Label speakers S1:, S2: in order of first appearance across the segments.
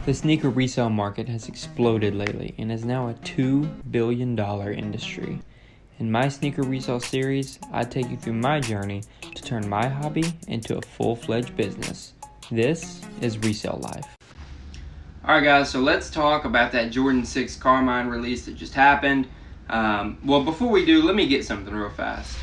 S1: The sneaker resale market has exploded lately and is now a $2 billion industry. In my sneaker resale series, I take you through my journey to turn my hobby into a full-fledged business. This is Resell Life. Alright guys, so let's talk about that Jordan 6 Carmine release that just happened. Well, before we do, let me get something real fast.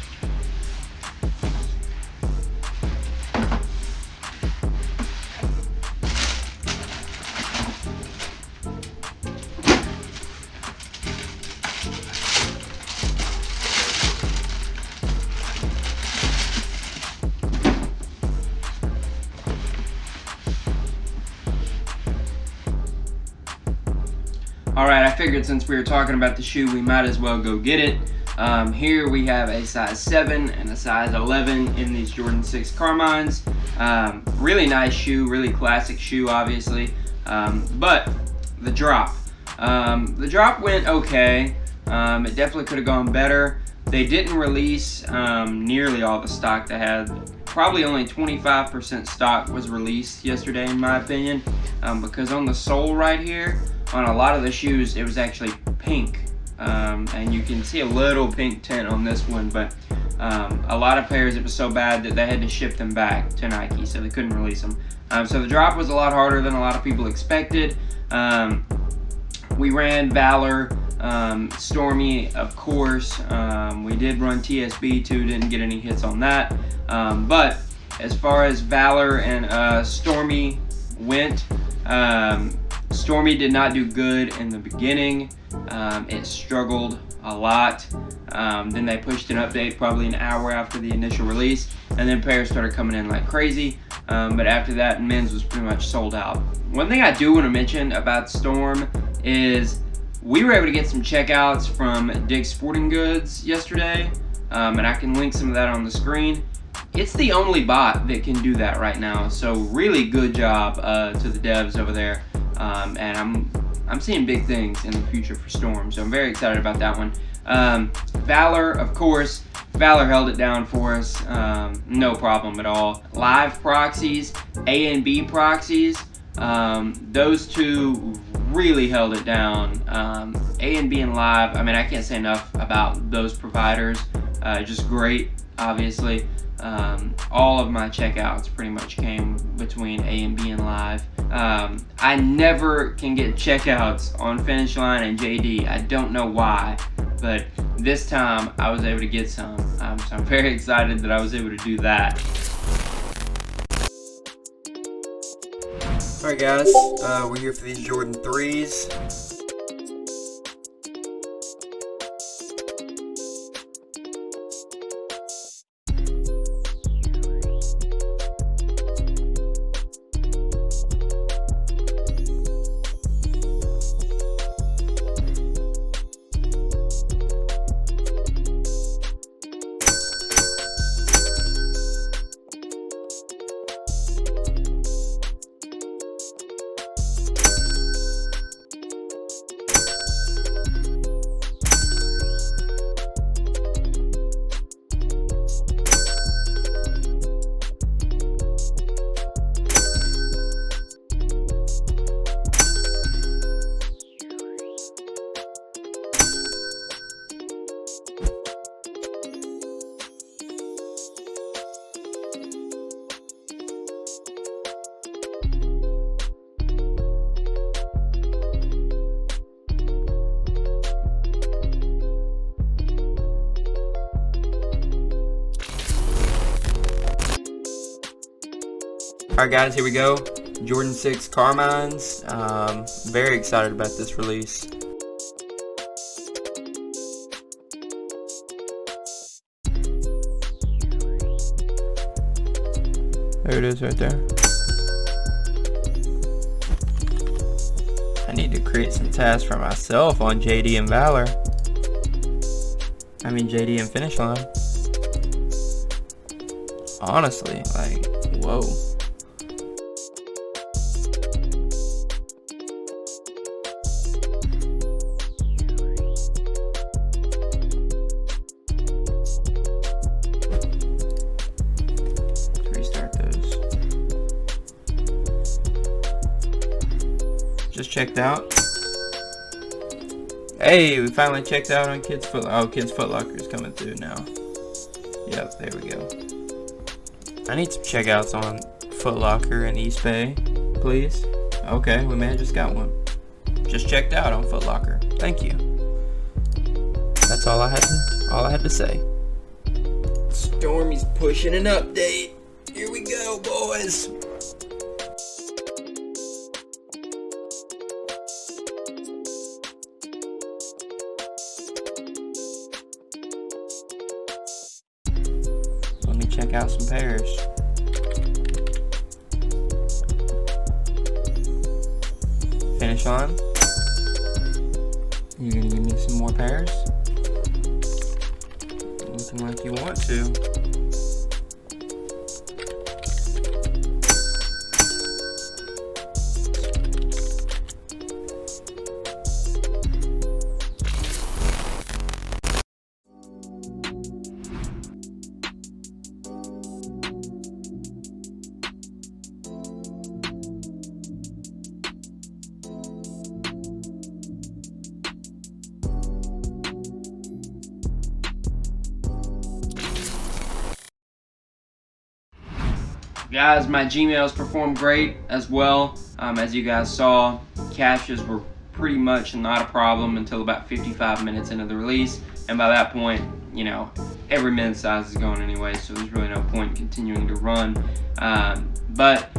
S1: Alright, I figured since we were talking about the shoe, we might as well go get it. Here we have a size 7 and a size 11 in these Jordan 6 Carmines. Really nice shoe, really classic shoe, obviously. But the drop. The drop went okay. It definitely could have gone better. They didn't release nearly all the stock they had. Probably only 25% stock was released yesterday, in my opinion, because on the sole right here, on a lot of the shoes, it was actually pink, and you can see a little pink tint on this one, but a lot of pairs, it was so bad that they had to ship them back to Nike, so they couldn't release them. So the drop was a lot harder than a lot of people expected. We ran Valor, Stormy, of course. We did run TSB too, didn't get any hits on that. But as far as Valor and Stormy went, Stormy did not do good in the beginning. It struggled a lot. Then they pushed an update probably an hour after the initial release, and then pairs started coming in like crazy. But after that, men's was pretty much sold out. One thing I do want to mention about Storm is we were able to get some checkouts from Dick's Sporting Goods yesterday, and I can link some of that on the screen. It's the only bot that can do that right now, so really good job to the devs over there. And I'm seeing big things in the future for Storm, so I'm very excited about that one. Valor, of course, Valor held it down for us, no problem at all. Live proxies, A and B proxies, those two really held it down. A and B and Live, I mean, I can't say enough about those providers, just great, obviously. All of my checkouts pretty much came between A and B and Live. I never can get checkouts on Finish Line and JD. I don't know why, but this time I was able to get some. So I'm very excited that I was able to do that. Alright guys, we're here for these Jordan 3s. Alright guys, here we go. Jordan 6 Carmines. Very excited about this release. There it is right there. I need to create some tasks for myself on JD and Valor. I mean JD and Finish Line. Honestly, like, whoa. Restart those. checked out. Hey, we finally checked out on Kids Foot. Oh, Kids Foot Locker is coming through now. Yep, there we go. I need some checkouts on Foot Locker and East Bay, please. Okay, we may have just got one. Just checked out on Foot Locker. Thank you. That's all I had to say. Stormy's pushing an update. Here we go, boys. Let me check out some pairs. Finish on. You're gonna give me some more pairs? Looking like you want to. Guys, my Gmails performed great as well. As you guys saw, caches were pretty much not a problem until about 55 minutes into the release, and by that point, you know, every min size is going anyway, so there's really no point continuing to run. But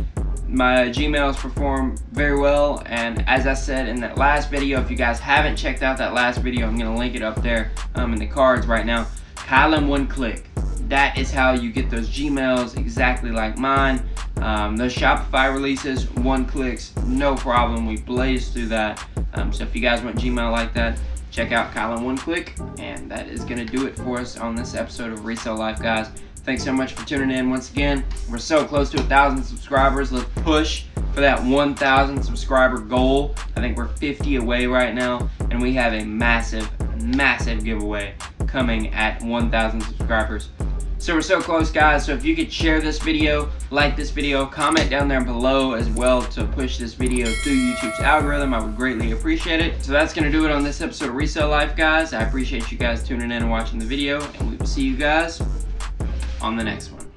S1: my Gmails perform very well, and as I said in that last video, if you guys haven't checked out that last video, I'm going to link it up there in the cards right now. Kyle in one click. That is how you get those Gmails exactly like mine. Those Shopify releases, one clicks, no problem. We blazed through that. So if you guys want Gmail like that, check out Kyle in one click. And that is going to do it for us on this episode of Resell Life, guys. Thanks so much for tuning in once again. We're so close to 1,000 subscribers. Let's push for that 1,000 subscriber goal. I think we're 50 away right now. And we have a massive, massive giveaway coming at 1,000 subscribers. So we're so close, guys. So if you could share this video, like this video, comment down there below as well to push this video through YouTube's algorithm, I would greatly appreciate it. So that's going to do it on this episode of Resell Life, guys. I appreciate you guys tuning in and watching the video, and we will see you guys on the next one.